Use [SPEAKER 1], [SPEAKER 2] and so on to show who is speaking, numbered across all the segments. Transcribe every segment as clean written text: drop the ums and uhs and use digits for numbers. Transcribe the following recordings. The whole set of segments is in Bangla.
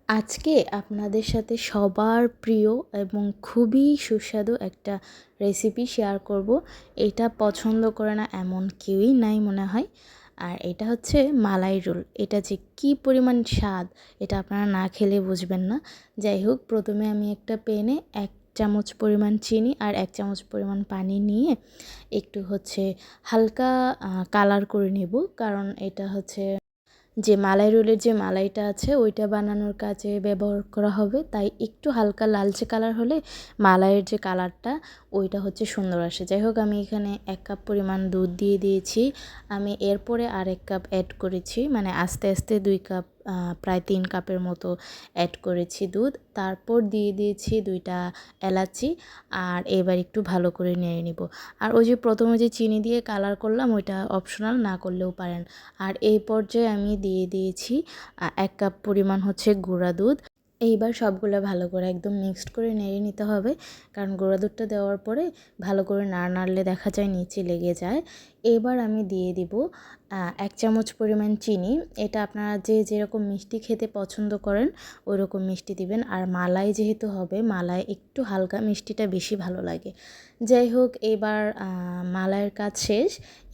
[SPEAKER 1] আজকে আপনাদের সাথে সবার প্রিয় এবং খুবই সুস্বাদু একটা রেসিপি শেয়ার করব। এটা পছন্দ করে না এমন কেউই নাই মনে হয়। আর এটা হচ্ছে মালাই রোল। এটা যে কি পরিমাণ স্বাদ এটা আপনারা না খেলে বুঝবেন না। যাই হোক, প্রথমে আমি একটা প্যানে 1 চামচ পরিমাণ চিনি আর 1 চামচ পরিমাণ পানি নিয়ে একটু হালকা কালার করে নেব, কারণ এটা যে মালাই রোলের যে মালাইটা আছে ওইটা বানানোর কাজে ব্যবহার করা হবে, তাই একটু হালকা লালচে কালার হলে মালাইয়ের যে কালারটা ওইটা সুন্দর আসে। যাই হোক, আমি এখানে 1 কাপ পরিমাণ দুধ দিয়ে দিয়েছি। আমি এরপরে আর 1 কাপ অ্যাড করেছি, মানে আস্তে আস্তে 2 কাপ, প্রায় 3 কাপের মতো অ্যাড করেছি দুধ। তারপর দিয়ে দিয়েছি 2টা এলাচি। আর এবার একটু ভালো করে নেড়ে নিব। আর ওই যে প্রথমে যে চিনি দিয়ে কালার করলাম ওইটা অপশনাল, না করলেও পারেন। আর এই পর্যায়ে আমি দিয়ে দিয়েছি 1 কাপ পরিমাণ গুঁড়া দুধ। এইবার সবগুলো ভালো করে একদম মিক্সড করে নেড়ে নিতে হবে, কারণ গুঁড়া দুধটা দেওয়ার পরে ভালো করে না নাড়লে দেখা যায় নিচে লেগে যায়। এবার আমি দিয়ে দিব 1 চামচ পরিমাণ চিনি। এটা আপনারা যে যেরকম মিষ্টি খেতে পছন্দ করেন ওই রকম মিষ্টি দিবেন। আর মালাই যেহেতু হবে, মালাই একটু হালকা মিষ্টিটা বেশি ভালো লাগে। যাই হোক, এবার মালাইয়ের কাজ শেষ।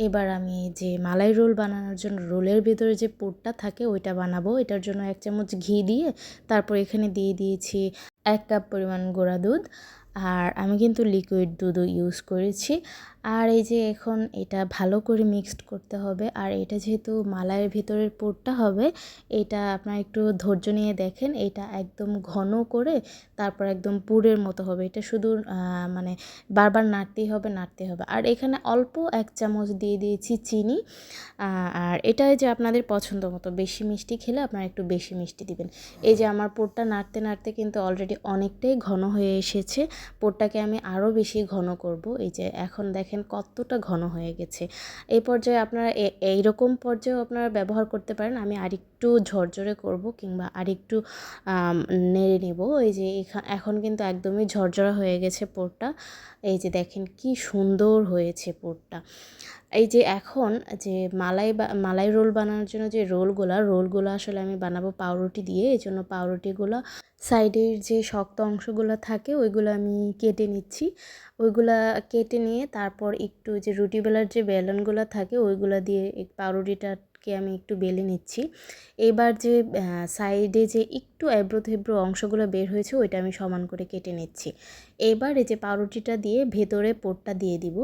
[SPEAKER 1] এবার আমি যে মালাই রোল বানানোর জন্য রোলের ভিতরে যে পুরটা থাকে ওইটা বানাবো। এটার জন্য 1 চামচ ঘি দিয়ে তারপর এখানে দিয়ে দিয়েছি 1 কাপ পরিমাণ গুঁড়া দুধ। আর আমি কিন্তু লিকুইড দুধও ইউজ করেছি। আর এই যে এখন এটা ভালো করে মিক্সড করতে হবে। আর এটা যেহেতু মালাইয়ের ভিতরের পুরটা হবে, এটা আপনারা একটু ধৈর্য নিয়ে দেখেন। এটা একদম ঘন করে তারপর একদম পুরের মতো হবে। এটা শুধু মানে বারবার নাড়তেই হবে, নাড়তে হবে। আর এখানে অল্প 1 চামচ দিয়ে দিয়েছি চিনি। আর এটা যে আপনাদের পছন্দ মতো, বেশি মিষ্টি খেলে আপনারা একটু বেশি মিষ্টি দিবেন। এই যে আমার পুরটা নাড়তে নাড়তে কিন্তু অলরেডি অনেকটাই ঘন হয়ে এসেছে। পুরটাকে আমি আরও বেশি ঘন করব। এই যে এখন দেখেন কতটা ঘন হয়ে গেছে। এই পর্যায়ে আপনারা এইরকম পর্যায়েও আপনারা ব্যবহার করতে পারেন। আমি আরেকটু ঝরঝরে করব কিংবা আরেকটু নেড়ে নিব। এই যে এখন কিন্তু একদমই ঝরঝরা হয়ে গেছে পুরটা। এই যে দেখেন কি সুন্দর হয়েছে পুরটা। এই যে এখন যে মালাই রোল বানানোর জন্য যে রোলগুলো আসলে আমি বানাবো পাউরুটি দিয়ে। এই জন্য পাউরুটিগুলো সাইডের যে শক্ত অংশগুলো থাকে ওইগুলো আমি কেটে নিচ্ছি। ওইগুলা কেটে নিয়ে তারপর একটু যে রুটি বেলার যে বেলনগুলো থাকে ওইগুলো দিয়ে পাউরুটিটাকে আমি একটু বেলে নিচ্ছি। এবার যে সাইডে যে একটু এবড়ো থেবড়ো অংশগুলো বের হয়েছে ওইটা আমি সমান করে কেটে নিচ্ছি। এবার এই যে পাউরুটিটা দিয়ে ভেতরে পুরটা দিয়ে দিব।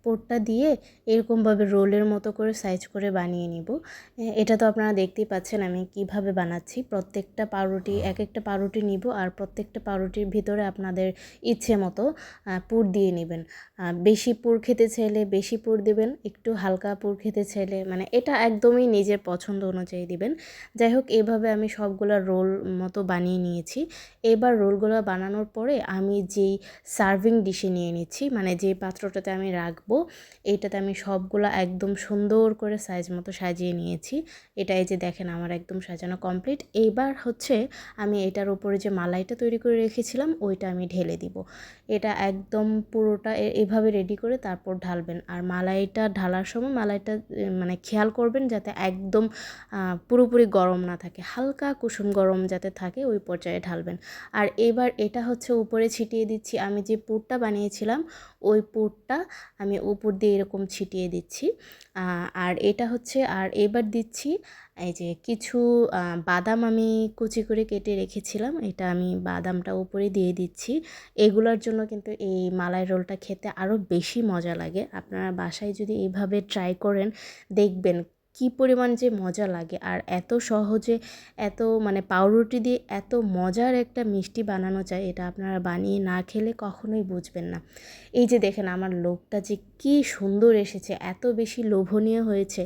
[SPEAKER 1] পুরটা দিয়ে এরকমভাবে রোলের মতো করে সাইজ করে বানিয়ে নিব। এটা তো আপনারা দেখতেই পাচ্ছেন আমি কিভাবে বানাচ্ছি। প্রত্যেকটা পাউরুটি এক একটা পাউরুটি নিব, আর প্রত্যেকটা পাউরুটির ভিতরে আপনাদের ইচ্ছে মতো পুর দিয়ে নেবেন। বেশি পুর খেতে চাইলে বেশি পুর দেবেন, একটু হালকা পুর খেতে চাইলে মানে এটা একদমই নিজের পছন্দ অনুযায়ী দিবেন। যাই হোক, এভাবে আমি সবগুলা রোল মতো বানিয়ে নিয়েছি। এবার রোলগুলো বানানোর পরে আমি যেই সার্ভিং ডিশে নিয়ে নিচ্ছি, মানে যে পাত্রটাতে আমি রাখবো, এইটাতে আমি সবগুলা একদম সুন্দর করে সাইজ মতো সাজিয়ে নিয়েছি। এই যে দেখেন আমার একদম সাজানো কমপ্লিট। এইবার আমি এটার উপরে যে মালাইটা তৈরি করে রেখেছিলাম ওইটা আমি ঢেলে দিব। এটা একদম পুরোটা এভাবে রেডি করে তারপর ঢালবেন। আর মালাইটা ঢালার সময় মালাইটা মানে খেয়াল করবেন যাতে একদম পুরোপুরি গরম না থাকে, হালকা কুসুম গরম যাতে থাকে ওই পর্যায়ে ঢালবেন। আর এবার এটা উপরে ছিটিয়ে দিচ্ছি। আমি যে পুরটা বানিয়েছিলাম ওই পুরটা আমি উপর দিয়ে এরকম ছিটিয়ে দিচ্ছি। আর এটা আর এবার দিচ্ছি এই যে কিছু বাদাম আমি কুচি করে কেটে রেখেছিলাম, এটা আমি বাদামটা উপরে দিয়ে দিচ্ছি। এগুলোর জন্য কিন্তু এই মালাই রোলটা খেতে আরও বেশি মজা লাগে। আপনারা বাসায় যদি এইভাবে ট্রাই করেন দেখবেন কি পরিমাণ যে মজা লাগে। আর এত সহজে এত মানে পাউরুটি দিয়ে এত মজার একটা মিষ্টি বানানো যায়, এটা আপনারা বানিয়ে না খেলে কখনোই বুঝবেন না। এই যে দেখেন আমার লোভটা যে কি সুন্দর এসেছে, এত বেশি লোভনীয় হয়েছে।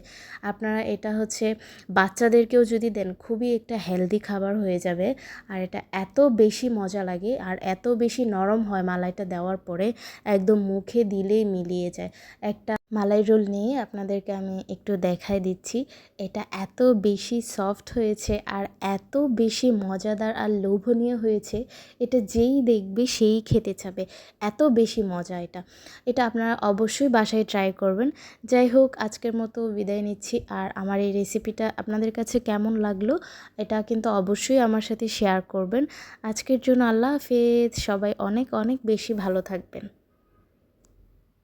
[SPEAKER 1] আপনারা এটা বাচ্চাদেরকেও যদি দেন খুবই একটা হেলদি খাবার হয়ে যাবে। আর এটা এত বেশি মজা লাগে আর এত বেশি নরম হয় মালাইটা দেওয়ার পরে, একদম মুখে দিলেই মিলিয়ে যায়। একটা মালাই রোল নিয়ে আপনাদেরকে আমি একটু দেখায় দিচ্ছি। এটা এত বেশি সফট হয়েছে আর এত বেশি মজাদার আর লোভনীয় হয়েছে, এটা যেই দেখবে সেই খেতে চাবে, এত বেশি মজা এটা। এটা আপনারা অবশ্যই বাসায় ট্রাই করবেন। যাই হোক, আজকের মতো বিদায় নিচ্ছি। আর আমার এই রেসিপিটা আপনাদের কাছে কেমন লাগলো এটা কিন্তু অবশ্যই আমার সাথে শেয়ার করবেন। আজকের জন্য আল্লাহ হাফেজ। সবাই অনেক অনেক বেশি ভালো থাকবেন।